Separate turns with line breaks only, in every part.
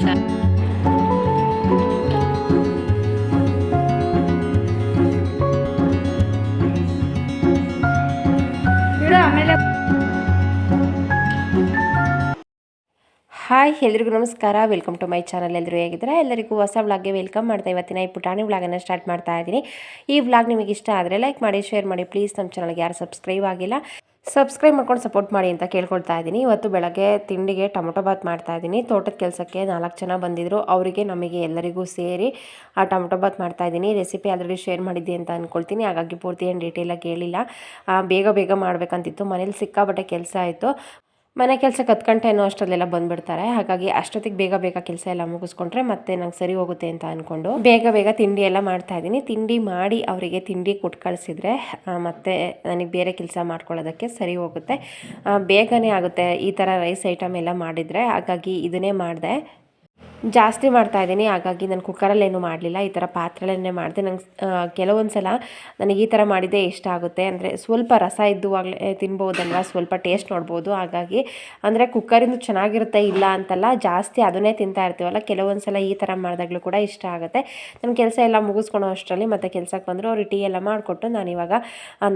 ಆಮೇಲೆ ಹಾಯ್ ಎಲ್ರಿಗೂ ನಮಸ್ಕಾರ, ವೆಲ್ಕಮ್ ಟು ಮೈ ಚಾನಲ್. ಎಲ್ಲರೂ ಹೇಗಿದ್ದಾರೆ? ಎಲ್ಲರಿಗೂ ಹೊಸ ವ್ಲಾಗ್ಗೆ ವೆಲ್ಕಮ್ ಮಾಡ್ತಾ ಇವತ್ತಿನ ಈ ಪುಟಾಣಿ ವ್ಲಾಗನ್ನು ಸ್ಟಾರ್ಟ್ ಮಾಡ್ತಾ ಇದ್ದೀನಿ. ಈ ವ್ಲಾಗ್ ನಿಮಗೆ ಇಷ್ಟ ಆದರೆ ಲೈಕ್ ಮಾಡಿ, ಶೇರ್ ಮಾಡಿ. ಪ್ಲೀಸ್ ನಮ್ಮ ಚಾನಲ್ಗೆ ಯಾರು ಸಬ್ಸ್ಕ್ರೈಬ್ ಆಗಿಲ್ಲ ಸಬ್ಸ್ಕ್ರೈಬ್ ಮಾಡ್ಕೊಂಡು ಸಪೋರ್ಟ್ ಮಾಡಿ ಅಂತ ಕೇಳ್ಕೊಳ್ತಾ ಇದ್ದೀನಿ. ಇವತ್ತು ಬೆಳಗ್ಗೆ ತಿಂಡಿಗೆ ಟೊಮೊಟೊ ಬಾತ್ ಮಾಡ್ತಾ ಇದ್ದೀನಿ. ತೋಟದ ಕೆಲಸಕ್ಕೆ 4 ಜನ ಬಂದಿದ್ದರು, ಅವರಿಗೆ ನಮಗೆ ಎಲ್ಲರಿಗೂ ಸೇರಿ ಆ ಟೊಮೊಟೊ ಬಾತ್ ಮಾಡ್ತಾ ಇದ್ದೀನಿ. ರೆಸಿಪಿ ಆಲ್ರೆಡಿ ಶೇರ್ ಮಾಡಿದ್ದೆ ಅಂತ ಅಂದ್ಕೊಳ್ತೀನಿ, ಹಾಗಾಗಿ ಪೂರ್ತಿ ಏನು ಡೀಟೇಲಾಗಿ ಹೇಳಿಲ್ಲ. ಬೇಗ ಮಾಡಬೇಕಂತಿತ್ತು. ಮನೇಲಿ ಸಿಕ್ಕಾಬಟ್ಟೆ ಕೆಲಸ ಆಯಿತು. ಮನೆ ಕೆಲಸ ಕತ್ಕಂಟೆ ಅನ್ನೋ ಅಷ್ಟರಲ್ಲೆಲ್ಲ ಬಂದುಬಿಡ್ತಾರೆ. ಹಾಗಾಗಿ ಅಷ್ಟೊತ್ತಿಗೆ ಬೇಗ ಕೆಲಸ ಎಲ್ಲ ಮುಗಿಸ್ಕೊಂಡ್ರೆ ಮತ್ತೆ ನಂಗೆ ಸರಿ ಹೋಗುತ್ತೆ ಅಂತ ಅಂದ್ಕೊಂಡು ಬೇಗ ತಿಂಡಿ ಎಲ್ಲ ಮಾಡ್ತಾ ಇದ್ದೀನಿ. ತಿಂಡಿ ಮಾಡಿ ಅವರಿಗೆ ತಿಂಡಿ ಕೊಟ್ಟು ಕಳಿಸಿದ್ರೆ ಮತ್ತೆ ನನಗೆ ಬೇರೆ ಕೆಲಸ ಮಾಡ್ಕೊಳ್ಳೋದಕ್ಕೆ ಸರಿ ಹೋಗುತ್ತೆ, ಬೇಗನೆ ಆಗುತ್ತೆ ಈ ಥರ ರೈಸ್ ಐಟಮ್ ಎಲ್ಲ ಮಾಡಿದರೆ. ಹಾಗಾಗಿ ಇದನ್ನೇ ಮಾಡಿದೆ. ಜಾಸ್ತಿ ಮಾಡ್ತಾಯಿದ್ದೀನಿ, ಹಾಗಾಗಿ ನಾನು ಕುಕ್ಕರಲ್ಲೇನು ಮಾಡಲಿಲ್ಲ, ಈ ಥರ ಪಾತ್ರೆಯಲ್ಲೇ ಮಾಡಿದೆ. ನಂಗೆ ಕೆಲವೊಂದು ಸಲ ನನಗೆ ಈ ಥರ ಮಾಡಿದ್ದೇ ಇಷ್ಟ ಆಗುತ್ತೆ. ಅಂದರೆ ಸ್ವಲ್ಪ ರಸ ಇದ್ದುವಾಗಲೇ ತಿನ್ಬೋದಲ್ವ, ಸ್ವಲ್ಪ ಟೇಸ್ಟ್ ನೋಡ್ಬೋದು. ಹಾಗಾಗಿ ಅಂದರೆ ಕುಕ್ಕರಿಂದ ಚೆನ್ನಾಗಿರುತ್ತೆ ಇಲ್ಲ ಅಂತಲ್ಲ, ಜಾಸ್ತಿ ಅದನ್ನೇ ತಿಂತಾ ಇರ್ತೀವಲ್ಲ, ಕೆಲವೊಂದು ಸಲ ಈ ಥರ ಮಾಡಿದಾಗಲೂ ಕೂಡ ಇಷ್ಟ ಆಗುತ್ತೆ. ನನ್ನ ಕೆಲಸ ಎಲ್ಲ ಮುಗಿಸ್ಕೊಳೋ ಅಷ್ಟರಲ್ಲಿ ಮತ್ತೆ ಕೆಲಸಕ್ಕೆ ಬಂದರು. ಅವ್ರಿಗೆ ಟೀ ಎಲ್ಲ ಮಾಡಿಕೊಟ್ಟು ನಾನಿವಾಗ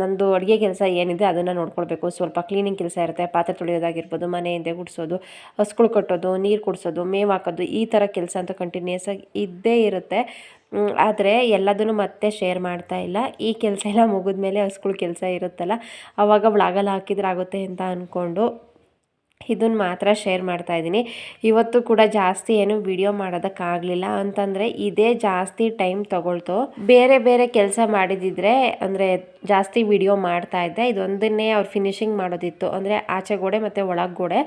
ನಂದು ಅಡುಗೆ ಕೆಲಸ ಏನಿದೆ ಅದನ್ನು ನೋಡ್ಕೊಳ್ಬೇಕು. ಸ್ವಲ್ಪ ಕ್ಲೀನಿಂಗ್ ಕೆಲಸ ಇರುತ್ತೆ, ಪಾತ್ರೆ ತೊಳೆಯೋದಾಗಿರ್ಬೋದು, ಮನೆ ಹಿಂದೆ ಗುಡಿಸೋದು, ಹಸುಗಳು ಕಟ್ಟೋದು, ನೀರು ಕುಡಿಸೋದು, ಮೇವು ಹಾಕೋದು, ಈ ಥರ ಕೆಲಸ ಅಂತೂ ಕಂಟಿನ್ಯೂಸ್ ಆಗಿ ಇದ್ದೇ ಇರುತ್ತೆ. ಆದರೆ ಎಲ್ಲದನ್ನು ಮತ್ತೆ ಶೇರ್ ಮಾಡ್ತಾ ಇಲ್ಲ. ಈ ಕೆಲಸ ಎಲ್ಲ ಮುಗಿದ್ಮೇಲೆ ಹಸುಗಳ ಕೆಲಸ ಇರುತ್ತಲ್ಲ, ಆವಾಗ ವ್ಲಾಗಲ್ಲಿ ಹಾಕಿದ್ರೆ ಆಗುತ್ತೆ ಅಂತ ಅಂದ್ಕೊಂಡು ಇದನ್ನು ಮಾತ್ರ ಶೇರ್ ಮಾಡ್ತಾ ಇದ್ದೀನಿ. ಇವತ್ತು ಕೂಡ ಜಾಸ್ತಿ ಏನು ವಿಡಿಯೋ ಮಾಡೋದಕ್ಕಾಗಲಿಲ್ಲ, ಅಂತಂದರೆ ಇದೇ ಜಾಸ್ತಿ ಟೈಮ್ ತೊಗೊಳ್ತು. ಬೇರೆ ಕೆಲಸ ಮಾಡಿದಿದ್ರೆ ಅಂದರೆ ಜಾಸ್ತಿ ವಿಡಿಯೋ ಮಾಡ್ತಾ ಇದ್ದೆ. ಇದೊಂದನ್ನೇ ಅವ್ರು ಫಿನಿಶಿಂಗ್ ಮಾಡೋದಿತ್ತು, ಅಂದರೆ ಆಚೆ ಗೋಡೆ ಮತ್ತು ಒಳಗೆ ಗೋಡೆ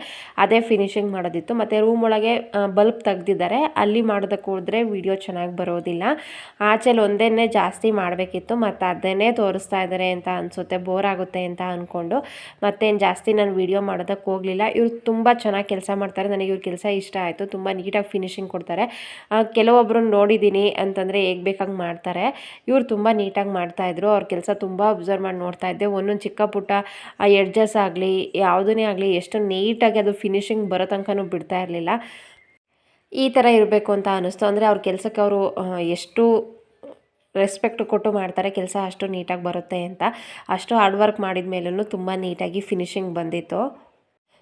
ಅದೇ ಫಿನಿಶಿಂಗ್ ಮಾಡೋದಿತ್ತು. ಮತ್ತು ರೂಮ್ ಒಳಗೆ ಬಲ್ಬ್ ತೆಗ್ದಿದ್ದಾರೆ, ಅಲ್ಲಿ ಮಾಡೋದಕ್ಕೆ ಹೋದರೆ ವಿಡಿಯೋ ಚೆನ್ನಾಗಿ ಬರೋದಿಲ್ಲ. ಆಚೆಲಿ ಒಂದನ್ನೇ ಜಾಸ್ತಿ ಮಾಡಬೇಕಿತ್ತು, ಮತ್ತು ಅದನ್ನೇ ತೋರಿಸ್ತಾ ಇದ್ದಾರೆ ಅಂತ ಅನಿಸುತ್ತೆ, ಬೋರ್ ಆಗುತ್ತೆ ಅಂತ ಅಂದ್ಕೊಂಡು ಮತ್ತೇನು ಜಾಸ್ತಿ ನಾನು ವಿಡಿಯೋ ಮಾಡೋದಕ್ಕೆ ಹೋಗಲಿಲ್ಲ. ಇವ್ರು ತುಂಬ ಚೆನ್ನಾಗಿ ಕೆಲಸ ಮಾಡ್ತಾರೆ, ನನಗೆ ಇವ್ರ ಕೆಲಸ ಇಷ್ಟ ಆಯಿತು. ತುಂಬ ನೀಟಾಗಿ ಫಿನಿಶಿಂಗ್ ಕೊಡ್ತಾರೆ. ಕೆಲವೊಬ್ಬರು ನೋಡಿದ್ದೀನಿ ಅಂತಂದರೆ ಹೇಗೆ ಬೇಕಾಗಿ ಮಾಡ್ತಾರೆ, ಇವ್ರು ತುಂಬ ನೀಟಾಗಿ ಮಾಡ್ತಾಯಿದ್ರು. ಅವ್ರ ಕೆಲಸ ತುಂಬ ಅಬ್ಸರ್ವ್ ಮಾಡಿ ನೋಡ್ತಾ ಇದ್ದೆ. ಒಂದೊಂದು ಚಿಕ್ಕ ಪುಟ್ಟ ಎಡ್ಜಸ್ ಆಗಲಿ ಯಾವುದನ್ನೇ ಆಗಲಿ ಎಷ್ಟು ನೀಟಾಗಿ ಅದು ಫಿನಿಶಿಂಗ್ ಬರೋ ತನಕನೂ ಬಿಡ್ತಾ ಇರಲಿಲ್ಲ. ಈ ಥರ ಇರಬೇಕು ಅಂತ ಅನ್ನಿಸ್ತು. ಅಂದರೆ ಅವ್ರ ಕೆಲಸಕ್ಕೆ ಅವರು ಎಷ್ಟು ರೆಸ್ಪೆಕ್ಟ್ ಕೊಟ್ಟು ಮಾಡ್ತಾರೆ, ಕೆಲಸ ಅಷ್ಟು ನೀಟಾಗಿ ಬರುತ್ತೆ ಅಂತ. ಅಷ್ಟು ಹಾರ್ಡ್ ವರ್ಕ್ ಮಾಡಿದ ಮೇಲೂ ತುಂಬ ನೀಟಾಗಿ ಫಿನಿಶಿಂಗ್ ಬಂದಿತ್ತು.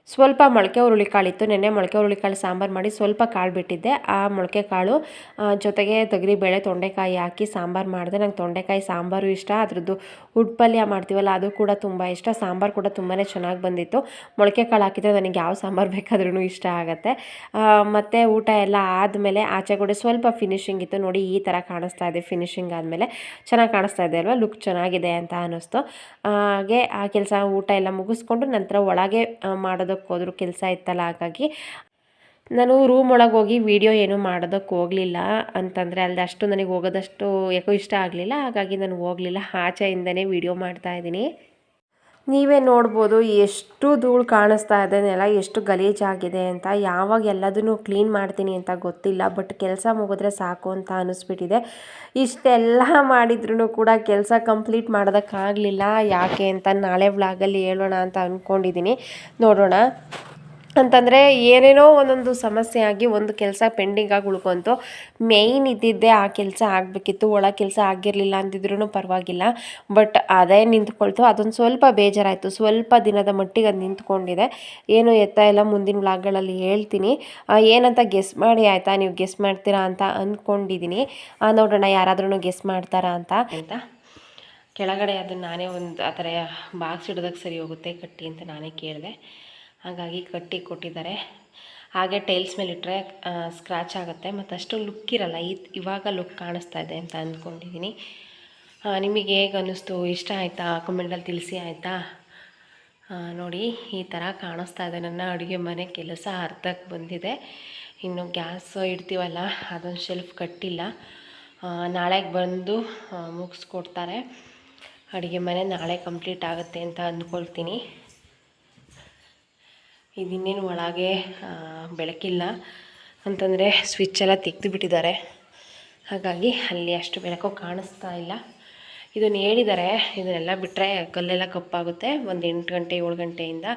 ಸ್ವಲ್ಪ ಮೊಳಕೆ ಹುರುಳಿಕಾಳಿತ್ತು, ನೆನ್ನೆ ಮೊಳಕೆ ಹುರುಳಿಕಾಳು ಸಾಂಬಾರು ಮಾಡಿ ಸ್ವಲ್ಪ ಕಾಳು ಬಿಟ್ಟಿದ್ದೆ. ಆ ಮೊಳಕೆ ಕಾಳು ಜೊತೆಗೆ ತೊಗರಿಬೇಳೆ, ತೊಂಡೆಕಾಯಿ ಹಾಕಿ ಸಾಂಬಾರು ಮಾಡಿದೆ. ನಂಗೆ ತೊಂಡೆಕಾಯಿ ಸಾಂಬಾರು ಇಷ್ಟ, ಅದ್ರದ್ದು ಉಡ್ಪಲ್ಯ ಮಾಡ್ತೀವಲ್ಲ ಅದು ಕೂಡ ತುಂಬ ಇಷ್ಟ. ಸಾಂಬಾರು ಕೂಡ ತುಂಬಾ ಚೆನ್ನಾಗಿ ಬಂದಿತ್ತು. ಮೊಳಕೆ ಕಾಳು ಹಾಕಿದರೆ ನನಗೆ ಯಾವ ಸಾಂಬಾರು ಬೇಕಾದ್ರೂ ಇಷ್ಟ ಆಗುತ್ತೆ. ಮತ್ತು ಊಟ ಎಲ್ಲ ಆದಮೇಲೆ ಆಚೆ ಕಡೆ ಸ್ವಲ್ಪ ಫಿನಿಶಿಂಗ್ ಇತ್ತು ನೋಡಿ, ಈ ಥರ ಕಾಣಿಸ್ತಾ ಇದೆ. ಫಿನಿಶಿಂಗ್ ಆದಮೇಲೆ ಚೆನ್ನಾಗಿ ಕಾಣಿಸ್ತಾ ಇದೆ ಅಲ್ವಾ, ಲುಕ್ ಚೆನ್ನಾಗಿದೆ ಅಂತ ಅನ್ನಿಸ್ತು. ಹಾಗೆ ಆ ಕೆಲಸ ಊಟ ಎಲ್ಲ ಮುಗಿಸ್ಕೊಂಡು ನಂತರ ಒಳಗೆ ಮಾಡೋದಕ್ಕೆ ಹೋದ್ರು, ಕೆಲಸ ಇತ್ತಲ್ಲ. ಹಾಗಾಗಿ ನಾನು ರೂಮ್ ಒಳಗೆ ಹೋಗಿ ವಿಡಿಯೋ ಏನೂ ಮಾಡೋದಕ್ಕೆ ಹೋಗಲಿಲ್ಲ, ಅಂತಂದರೆ ಅಲ್ಲಿ ಅಷ್ಟು ನನಗೆ ಹೋಗೋದಷ್ಟು ಯಾಕೋ ಇಷ್ಟ ಆಗಲಿಲ್ಲ. ಹಾಗಾಗಿ ನಾನು ಹೋಗಲಿಲ್ಲ, ಆಚೆಯಿಂದನೇ ವಿಡಿಯೋ ಮಾಡ್ತಾಯಿದ್ದೀನಿ. ನೀವೇ ನೋಡ್ಬೋದು ಎಷ್ಟು ಧೂಳು ಕಾಣಿಸ್ತಾ ಇದೆ, ನೆಲ ಎಷ್ಟು ಗಲೀಜಾಗಿದೆ ಅಂತ. ಯಾವಾಗ ಎಲ್ಲದನ್ನು ಕ್ಲೀನ್ ಮಾಡ್ತೀನಿ ಅಂತ ಗೊತ್ತಿಲ್ಲ, ಬಟ್ ಕೆಲಸ ಮುಗಿದ್ರೆ ಸಾಕು ಅಂತ ಅನ್ನಿಸ್ಬಿಟ್ಟಿದೆ. ಇಷ್ಟೆಲ್ಲ ಮಾಡಿದ್ರೂ ಕೂಡ ಕೆಲಸ ಕಂಪ್ಲೀಟ್ ಮಾಡೋದಕ್ಕಾಗಲಿಲ್ಲ. ಯಾಕೆ ಅಂತ ನಾಳೆ ವ್ಲಾಗಲ್ಲಿ ಹೇಳೋಣ ಅಂತ ಅಂದ್ಕೊಂಡಿದ್ದೀನಿ, ನೋಡೋಣ. ಅಂತಂದರೆ ಏನೇನೋ ಒಂದೊಂದು ಸಮಸ್ಯೆ ಆಗಿ ಒಂದು ಕೆಲಸ ಪೆಂಡಿಂಗಾಗಿ ಉಳ್ಕೊಂತು. ಮೇಯ್ನ್ ಇದ್ದಿದ್ದೆ ಆ ಕೆಲಸ ಆಗಬೇಕಿತ್ತು, ಒಳ ಕೆಲಸ ಆಗಿರಲಿಲ್ಲ ಅಂದಿದ್ರೂ ಪರವಾಗಿಲ್ಲ, ಬಟ್ ಅದೇ ನಿಂತ್ಕೊಳ್ತು. ಅದೊಂದು ಸ್ವಲ್ಪ ಬೇಜಾರಾಯಿತು. ಸ್ವಲ್ಪ ದಿನದ ಮಟ್ಟಿಗೆ ಅದು ನಿಂತ್ಕೊಂಡಿದೆ. ಏನು ಎತ್ತ ಎಲ್ಲ ಮುಂದಿನ ವ್ಲಾಗ್ಗಳಲ್ಲಿ ಹೇಳ್ತೀನಿ. ಏನಂತ ಗೆಸ್ ಮಾಡಿ ಆಯಿತಾ, ನೀವು ಗೆಸ್ ಮಾಡ್ತೀರಾ ಅಂತ ಅಂದ್ಕೊಂಡಿದ್ದೀನಿ. ನೋಡೋಣ ಯಾರಾದ್ರೂ ಗೆಸ್ ಮಾಡ್ತಾರಾ ಅಂತ. ಕೆಳಗಡೆ ಅದನ್ನು ನಾನೇ ಒಂದು ಆ ಥರ ಬಾಕ್ಸ್ ಇಡೋದಕ್ಕೆ ಸರಿ ಹೋಗುತ್ತೆ ಕಟ್ಟಿ ಅಂತ ನಾನೇ ಕೇಳಿದೆ, ಹಾಗಾಗಿ ಕಟ್ಟಿ ಕೊಟ್ಟಿದ್ದಾರೆ. ಹಾಗೆ ಟೈಲ್ಸ್ ಮೇಲೆ ಇಟ್ಟರೆ ಸ್ಕ್ರ್ಯಾಚ್ ಆಗುತ್ತೆ ಮತ್ತು ಅಷ್ಟು ಲುಕ್ ಇರಲ್ಲ. ಇವಾಗ ಲುಕ್ ಕಾಣಿಸ್ತಾ ಇದೆ ಅಂತ ಅಂದ್ಕೊಂಡಿದ್ದೀನಿ. ನಿಮಗೆ ಹೇಗೆ ಅನ್ನಿಸ್ತು, ಇಷ್ಟ ಆಯಿತಾ, ಕಮೆಂಟಲ್ಲಿ ತಿಳಿಸಿ ಆಯಿತಾ. ನೋಡಿ ಈ ಥರ ಕಾಣಿಸ್ತಾ ಇದೆ ನನ್ನ ಅಡುಗೆ ಮನೆ ಕೆಲಸ. ಅರ್ಧಕ್ಕೆ ಬಂದಿದೆ, ಇನ್ನು ಗ್ಯಾಸ್ ಇಡ್ತೀವಲ್ಲ ಅದೊಂದು ಶೆಲ್ಫ್ ಕಟ್ಟಿಲ್ಲ. ನಾಳೆಗೆ ಬಂದು ಮುಗಿಸ್ಕೊಡ್ತಾರೆ ಅಡುಗೆ ಮನೆ. ನಾಳೆ ಕಂಪ್ಲೀಟ್ ಆಗುತ್ತೆ ಅಂತ ಅಂದ್ಕೊಳ್ತೀನಿ. ಇದನ್ನೇನು ಒಳಗೆ ಬೆಳಕಿಲ್ಲ ಅಂತಂದರೆ ಸ್ವಿಚ್ಚೆಲ್ಲ ತೆಗೆದು ಬಿಟ್ಟಿದ್ದಾರೆ, ಹಾಗಾಗಿ ಅಲ್ಲಿ ಅಷ್ಟು ಬೆಳಕು ಕಾಣಿಸ್ತಾ ಇಲ್ಲ. ಇದನ್ನು ಹೇಳಿದ್ದಾರೆ. ಇದನ್ನೆಲ್ಲ ಬಿಟ್ಟರೆ ಕಲ್ಲೆಲ್ಲ ಕಪ್ಪಾಗುತ್ತೆ. ಒಂದು 8 ಗಂಟೆ 7 ಗಂಟೆಯಿಂದ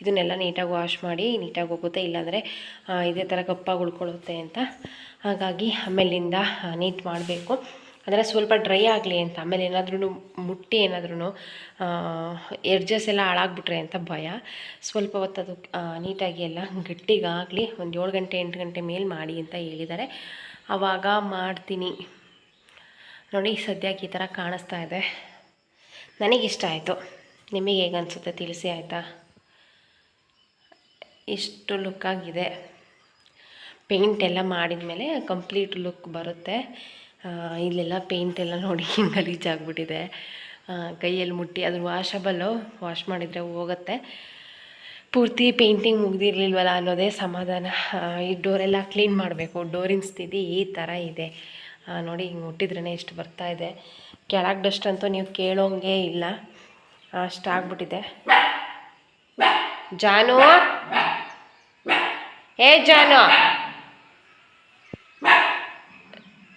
ಇದನ್ನೆಲ್ಲ ನೀಟಾಗಿ ವಾಶ್ ಮಾಡಿ ನೀಟಾಗಿ ಹೋಗುತ್ತೆ, ಇಲ್ಲಾಂದರೆ ಇದೇ ಥರ ಕಪ್ಪಾಗಿ ಉಳ್ಕೊಳ್ಳುತ್ತೆ ಅಂತ. ಹಾಗಾಗಿ ಆಮೇಲಿಂದ ನೀಟ್ ಮಾಡಬೇಕು. ಅಂದರೆ ಸ್ವಲ್ಪ ಡ್ರೈ ಆಗಲಿ ಅಂತ. ಆಮೇಲೆ ಏನಾದ್ರೂ ಮುಟ್ಟಿ ಏನಾದ್ರೂ ಎಡ್ಜಸ್ ಎಲ್ಲ ಹಾಳಾಗ್ಬಿಟ್ರೆ ಅಂತ ಭಯ. ಸ್ವಲ್ಪ ಹೊತ್ತು ಅದು ನೀಟಾಗಿ ಎಲ್ಲ ಗಟ್ಟಿಗಾಗಲಿ. ಒಂದು 7 ಗಂಟೆ 8 ಗಂಟೆ ಮೇಲೆ ಮಾಡಿ ಅಂತ ಹೇಳಿದ್ದಾರೆ. ಆವಾಗ ಮಾಡ್ತೀನಿ. ನೋಡಿ ಸದ್ಯಕ್ಕೆ ಈ ಥರ ಕಾಣಿಸ್ತಾ ಇದೆ. ನನಗಿಷ್ಟ ಆಯಿತು. ನಿಮಗೆ ಹೇಗೆ ಅನಿಸುತ್ತೆ ತಿಳಿಸಿ ಆಯಿತಾ. ಇಷ್ಟು ಲುಕ್ಕಾಗಿದೆ. ಪೇಂಟ್ ಎಲ್ಲ ಮಾಡಿದ ಮೇಲೆ ಕಂಪ್ಲೀಟ್ ಲುಕ್ ಬರುತ್ತೆ. ಇಲ್ಲೆಲ್ಲ ಪೇಂಟ್ ಎಲ್ಲ ನೋಡಿ ಗಲೀಜಾಗ್ಬಿಟ್ಟಿದೆ. ಕೈಯಲ್ಲಿ ಮುಟ್ಟಿ ಅದು ವಾಷಬಲ್ಲು, ವಾಶ್ ಮಾಡಿದರೆ ಹೋಗುತ್ತೆ. ಪೂರ್ತಿ ಪೇಂಟಿಂಗ್ ಮುಗ್ದಿರಲಿಲ್ವಲ್ಲ ಅನ್ನೋದೇ ಸಮಾಧಾನ. ಈ ಡೋರೆಲ್ಲ ಕ್ಲೀನ್ ಮಾಡಬೇಕು. ಡೋರಿನ ಸ್ಥಿತಿ ಈ ಥರ ಇದೆ ನೋಡಿ. ಹಿಂಗೆ ಮುಟ್ಟಿದ್ರೇ ಎಷ್ಟು ಬರ್ತಾ ಇದೆ. ಕೆಳಗೆ ಡಸ್ಟ್ ಅಂತೂ ನೀವು ಕೇಳೋಂಗೆ ಇಲ್ಲ, ಅಷ್ಟಾಗ್ಬಿಟ್ಟಿದೆ. ಜಾನು, ಏ ಜಾನು,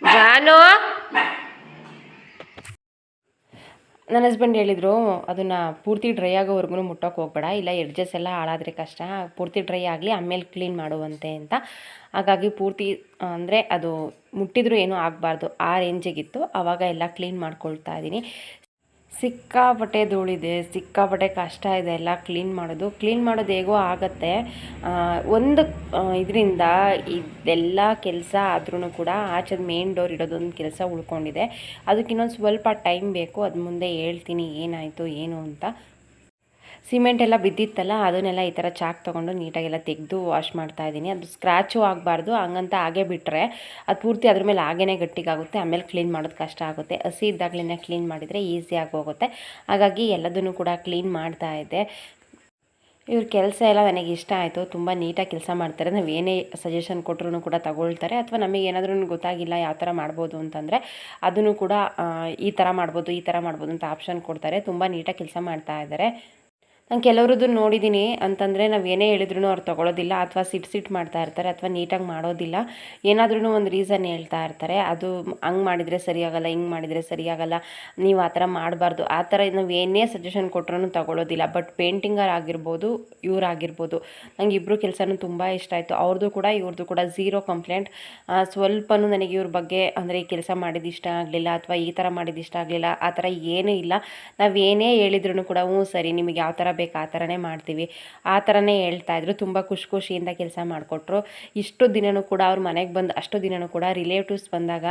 ಜಾನು. ನನ್ನ ಹಸ್ಬೆಂಡ್ ಹೇಳಿದರು ಅದನ್ನು ಪೂರ್ತಿ ಡ್ರೈ ಆಗೋವರೆಗೂ ಮುಟ್ಟೋಕೆ ಹೋಗಬೇಡ, ಇಲ್ಲ ಎಡ್ಜಸ್ ಎಲ್ಲ ಹಾಳಾದರೆ ಕಷ್ಟ, ಪೂರ್ತಿ ಡ್ರೈ ಆಗಲಿ ಆಮೇಲೆ ಕ್ಲೀನ್ ಮಾಡುವಂತೆ ಅಂತ. ಹಾಗಾಗಿ ಪೂರ್ತಿ ಅಂದರೆ ಅದು ಮುಟ್ಟಿದ್ರೂ ಏನೂ ಆಗಬಾರ್ದು ಆ ರೇಂಜಿಗಿತ್ತು. ಆವಾಗ ಎಲ್ಲ ಕ್ಲೀನ್ ಮಾಡ್ಕೊಳ್ತಾ ಇದ್ದೀನಿ. ಸಿಕ್ಕಾಪಟ್ಟೆ ಧೂಳಿದೆ, ಸಿಕ್ಕಾಪಟ್ಟೆ ಕಷ್ಟ ಇದೆ ಎಲ್ಲ ಕ್ಲೀನ್ ಮಾಡೋದು ಹೇಗೋ ಆಗುತ್ತೆ. ಒಂದು ಇದರಿಂದ ಇದೆಲ್ಲ ಕೆಲಸ ಆದ್ರೂ ಕೂಡ ಆಚೆದು ಮೇನ್ ಡೋರ್ ಇಡೋದೊಂದು ಕೆಲಸ ಉಳ್ಕೊಂಡಿದೆ. ಅದಕ್ಕೆ ಇನ್ನೊಂದು ಸ್ವಲ್ಪ ಟೈಮ್ ಬೇಕು. ಅದು ಮುಂದೆ ಹೇಳ್ತೀನಿ ಏನಾಯಿತು ಏನು ಅಂತ. ಸಿಮೆಂಟ್ ಎಲ್ಲ ಬಿದ್ದಿತ್ತಲ್ಲ, ಅದನ್ನೆಲ್ಲ ಈ ಥರ ಚಾಕ್ ತೊಗೊಂಡು ನೀಟಾಗೆಲ್ಲ ತೆಗೆದು ವಾಶ್ ಮಾಡ್ತಾಯಿದ್ದೀನಿ. ಅದು ಸ್ಕ್ರ್ಯಾಚು ಆಗಬಾರ್ದು, ಹಂಗಂತ ಹಾಗೆ ಬಿಟ್ಟರೆ ಅದು ಪೂರ್ತಿ ಅದ್ರ ಮೇಲೆ ಹಾಗೇ ಗಟ್ಟಿಗಾಗುತ್ತೆ. ಆಮೇಲೆ ಕ್ಲೀನ್ ಮಾಡೋದು ಕಷ್ಟ ಆಗುತ್ತೆ. ಹಸಿ ಇದ್ದಾಗಲೇ ಕ್ಲೀನ್ ಮಾಡಿದರೆ ಈಸಿಯಾಗಿ ಹೋಗುತ್ತೆ. ಹಾಗಾಗಿ ಎಲ್ಲದನ್ನು ಕೂಡ ಕ್ಲೀನ್ ಮಾಡ್ತಾಯಿದ್ದೆ. ಇವ್ರ ಕೆಲಸ ಎಲ್ಲ ನನಗೆ ಇಷ್ಟ ಆಯಿತು. ತುಂಬ ನೀಟಾಗಿ ಕೆಲಸ ಮಾಡ್ತಾರೆ. ನಾವು ಏನೇ ಸಜೆಷನ್ ಕೊಟ್ಟರು ಕೂಡ ತಗೊಳ್ತಾರೆ. ಅಥವಾ ನಮಗೆ ಏನಾದ್ರೂ ಗೊತ್ತಾಗಿಲ್ಲ ಯಾವ ಥರ ಮಾಡ್ಬೋದು ಅಂತಂದರೆ ಅದನ್ನು ಕೂಡ ಈ ಥರ ಮಾಡ್ಬೋದು ಈ ಥರ ಮಾಡ್ಬೋದು ಅಂತ ಆಪ್ಷನ್ ಕೊಡ್ತಾರೆ. ತುಂಬ ನೀಟಾಗಿ ಕೆಲಸ ಮಾಡ್ತಾ ಇದ್ದಾರೆ. ನಾನು ಕೆಲವ್ರದ್ದು ನೋಡಿದ್ದೀನಿ ಅಂತಂದರೆ ನಾವು ಏನೇ ಹೇಳಿದ್ರು ಅವ್ರು ತೊಗೊಳೋದಿಲ್ಲ, ಅಥವಾ ಸಿಟ್ಟು ಮಾಡ್ತಾ ಇರ್ತಾರೆ, ಅಥವಾ ನೀಟಾಗಿ ಮಾಡೋದಿಲ್ಲ. ಏನಾದ್ರೂ ಒಂದು ರೀಸನ್ ಹೇಳ್ತಾ ಇರ್ತಾರೆ. ಅದು ಹಂಗೆ ಮಾಡಿದರೆ ಸರಿಯಾಗಲ್ಲ, ಹಿಂಗೆ ಮಾಡಿದರೆ ಸರಿಯಾಗಲ್ಲ, ನೀವು ಆ ಥರ ಮಾಡಬಾರ್ದು, ಆ ಥರ ನಾವು ಏನೇ ಸಜೆಷನ್ ಕೊಟ್ಟರೂ ತೊಗೊಳೋದಿಲ್ಲ. ಬಟ್ ಪೇಂಟಿಂಗರ್ ಆಗಿರ್ಬೋದು, ಇವರಾಗಿರ್ಬೋದು, ನಂಗೆ ಇಬ್ಬರು ಕೆಲಸನೂ ತುಂಬ ಇಷ್ಟ ಆಯಿತು. ಅವ್ರದ್ದು ಕೂಡ ಇವ್ರದ್ದು ಕೂಡ ಝೀರೋ ಕಂಪ್ಲೇಂಟ್. ಸ್ವಲ್ಪನೂ ನನಗೆ ಇವ್ರ ಬಗ್ಗೆ ಅಂದರೆ ಈ ಕೆಲಸ ಮಾಡಿದ್ದು ಇಷ್ಟ ಆಗಲಿಲ್ಲ, ಅಥವಾ ಈ ಥರ ಮಾಡಿದ್ದು ಇಷ್ಟ ಆಗಲಿಲ್ಲ, ಆ ಥರ ಏನೂ ಇಲ್ಲ. ನಾವು ಏನೇ ಹೇಳಿದ್ರು ಕೂಡ ಹ್ಞೂ ಸರಿ ನಿಮಗೆ ಯಾವ ಥರ ಬೇಕು ಆ ಥರನೇ ಮಾಡ್ತೀವಿ, ಆ ಥರನೇ ಹೇಳ್ತಾಯಿದ್ರು. ತುಂಬ ಖುಷಿಯಿಂದ ಕೆಲಸ ಮಾಡಿಕೊಟ್ರು. ಇಷ್ಟು ದಿನವೂ ಕೂಡ ಅವ್ರ ಮನೆಗೆ ಬಂದು ಅಷ್ಟು ದಿನವೂ ಕೂಡ ರಿಲೇಟಿವ್ಸ್ ಬಂದಾಗ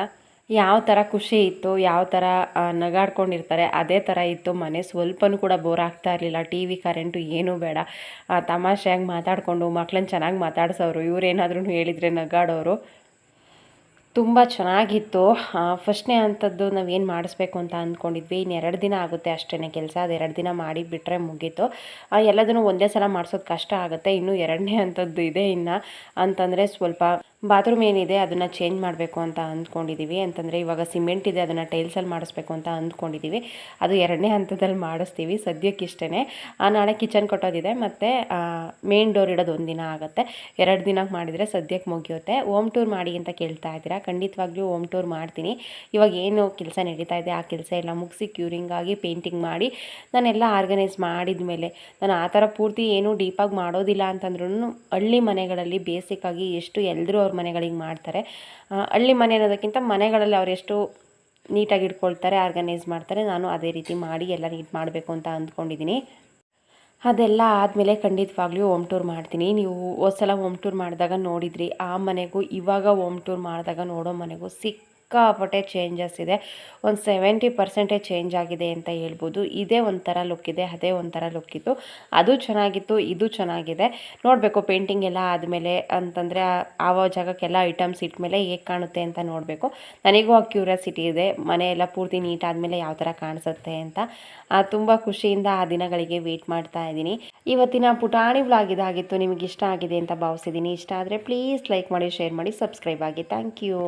ಯಾವ ಥರ ಖುಷಿ ಇತ್ತು, ಯಾವ ಥರ ನಗಾಡ್ಕೊಂಡಿರ್ತಾರೆ ಅದೇ ಥರ ಇತ್ತು ಮನೆ. ಸ್ವಲ್ಪನೂ ಕೂಡ ಬೋರ್ ಆಗ್ತಾ ಇರಲಿಲ್ಲ. ಟಿ ವಿ ಕರೆಂಟು ಏನೂ ಬೇಡ, ತಮಾಷೆಯಾಗಿ ಮಾತಾಡಿಕೊಂಡು ಮಕ್ಳನ್ನ ಚೆನ್ನಾಗಿ ಮಾತಾಡ್ಸೋರು. ಇವರೇನಾದ್ರೂ ಹೇಳಿದರೆ ನಗಾಡೋರು. ತುಂಬ ಚೆನ್ನಾಗಿತ್ತು. ಫಸ್ಟ್ನೇ ಅಂಥದ್ದು ನಾವೇನು ಮಾಡಿಸ್ಬೇಕು ಅಂತ ಅಂದ್ಕೊಂಡಿದ್ವಿ. ಇನ್ನು 2 ದಿನ ಆಗುತ್ತೆ ಅಷ್ಟೇ ಕೆಲಸ. ಅದು 2 ದಿನ ಮಾಡಿ ಬಿಟ್ಟರೆ ಮುಗೀತು. ಎಲ್ಲದನ್ನು ಒಂದೇ ಸಲ ಮಾಡಿಸೋದು ಕಷ್ಟ ಆಗುತ್ತೆ. ಇನ್ನು 2ನೇ ಅಂಥದ್ದು ಇದೆ ಇನ್ನು ಅಂತಂದರೆ ಸ್ವಲ್ಪ ಬಾತ್ರೂಮ್ ಏನಿದೆ ಅದನ್ನು ಚೇಂಜ್ ಮಾಡಬೇಕು ಅಂತ ಅಂದ್ಕೊಂಡಿದ್ದೀವಿ. ಅಂತಂದರೆ ಇವಾಗ ಸಿಮೆಂಟ್ ಇದೆ, ಅದನ್ನು ಟೈಲ್ಸಲ್ಲಿ ಮಾಡಿಸ್ಬೇಕು ಅಂತ ಅಂದ್ಕೊಂಡಿದ್ದೀವಿ. ಅದು 2ನೇ ಹಂತದಲ್ಲಿ ಮಾಡಿಸ್ತೀವಿ ಸದ್ಯಕ್ಕಿಷ್ಟೇ. ನಾಳೆ ಕಿಚನ್ ಕಟ್ಟೋದಿದೆ, ಮತ್ತು ಮೇನ್ ಡೋರ್ ಇಡೋದು 1 ದಿನ ಆಗುತ್ತೆ. 2 ದಿನಕ್ಕೆ ಮಾಡಿದರೆ ಸದ್ಯಕ್ಕೆ ಮುಗಿಯುತ್ತೆ. ಹೋಮ್ ಟೂರ್ ಮಾಡಿ ಅಂತ ಕೇಳ್ತಾ ಇದ್ದೀರಾ, ಖಂಡಿತವಾಗ್ಲೂ ಹೋಮ್ ಟೂರ್ ಮಾಡ್ತೀನಿ. ಇವಾಗ ಏನು ಕೆಲಸ ನಡೀತಾ ಇದೆ ಆ ಕೆಲಸ ಎಲ್ಲ ಮುಗಿಸಿ ಕ್ಯೂರಿಂಗ್ ಆಗಿ ಪೇಂಟಿಂಗ್ ಮಾಡಿ ನಾನೆಲ್ಲ ಆರ್ಗನೈಸ್ ಮಾಡಿದ ಮೇಲೆ, ನಾನು ಆ ಥರ ಪೂರ್ತಿ ಏನೂ ಡೀಪಾಗಿ ಮಾಡೋದಿಲ್ಲ ಅಂತಂದ್ರೂ ಹಳ್ಳಿ ಮನೆಗಳಲ್ಲಿ ಬೇಸಿಕ್ಕಾಗಿ ಎಷ್ಟು ಎಲ್ಲರೂ ಅವ್ರ ಮನೆಗಳಿಗೆ ಮಾಡ್ತಾರೆ. ಹಳ್ಳಿ ಮನೆ ಅನ್ನೋದಕ್ಕಿಂತ ಮನೆಗಳಲ್ಲಿ ಅವ್ರು ಎಷ್ಟು ನೀಟಾಗಿ ಇಟ್ಕೊಳ್ತಾರೆ, ಆರ್ಗನೈಸ್ ಮಾಡ್ತಾರೆ. ನಾನು ಅದೇ ರೀತಿ ಮಾಡಿ ಎಲ್ಲ ನೀಟ್ ಮಾಡಬೇಕು ಅಂತ ಅಂದ್ಕೊಂಡಿದ್ದೀನಿ. ಅದೆಲ್ಲ ಆದಮೇಲೆ ಖಂಡಿತವಾಗ್ಲೂ ಹೋಮ್ ಟೂರ್ ಮಾಡ್ತೀನಿ. ನೀವು ಹೋದ್ಸಲ ಹೋಮ್ ಟೂರ್ ಮಾಡಿದಾಗ ನೋಡಿದ್ರಿ, ಆ ಮನೆಗೂ ಇವಾಗ ಹೋಮ್ ಟೂರ್ ಮಾಡಿದಾಗ ನೋಡೋ ಮನೆಗೂ ಸಿಕ್ಕಾಪಟ್ಟೆ ಚೇಂಜಸ್ ಇದೆ. ಒಂದು 70% ಚೇಂಜ್ ಆಗಿದೆ ಅಂತ ಹೇಳ್ಬೋದು. ಇದೇ ಒಂಥರ ಲುಕ್ ಇದೆ, ಅದೇ ಒಂಥರ ಲುಕ್ ಇತ್ತು. ಅದು ಚೆನ್ನಾಗಿತ್ತು, ಇದು ಚೆನ್ನಾಗಿದೆ. ನೋಡಬೇಕು ಪೇಂಟಿಂಗ್ ಎಲ್ಲ ಆದಮೇಲೆ ಅಂತಂದರೆ ಆವ ಜಾಗಕ್ಕೆಲ್ಲ ಐಟಮ್ಸ್ ಇಟ್ಮೇಲೆ ಹೇಗೆ ಕಾಣುತ್ತೆ ಅಂತ ನೋಡಬೇಕು. ನನಗೂ ಆ ಕ್ಯೂರಿಯಾಸಿಟಿ ಇದೆ, ಮನೆಯೆಲ್ಲ ಪೂರ್ತಿ ನೀಟ್ ಆದಮೇಲೆ ಯಾವ ಥರ ಕಾಣಿಸುತ್ತೆ ಅಂತ. ತುಂಬ ಖುಷಿಯಿಂದ ಆ ದಿನಗಳಿಗೆ ವೆಯ್ಟ್ ಮಾಡ್ತಾ ಇದ್ದೀನಿ. ಇವತ್ತಿನ ಪುಟಾಣಿ ವ್ಲಾಗ್ ಇದಾಗಿತ್ತು. ನಿಮಗೆ ಇಷ್ಟ ಆಗಿದೆ ಅಂತ ಭಾವಿಸಿದ್ದೀನಿ. ಇಷ್ಟ ಆದರೆ ಪ್ಲೀಸ್ ಲೈಕ್ ಮಾಡಿ, ಶೇರ್ ಮಾಡಿ, ಸಬ್ಸ್ಕ್ರೈಬ್ ಆಗಿ. Thank you.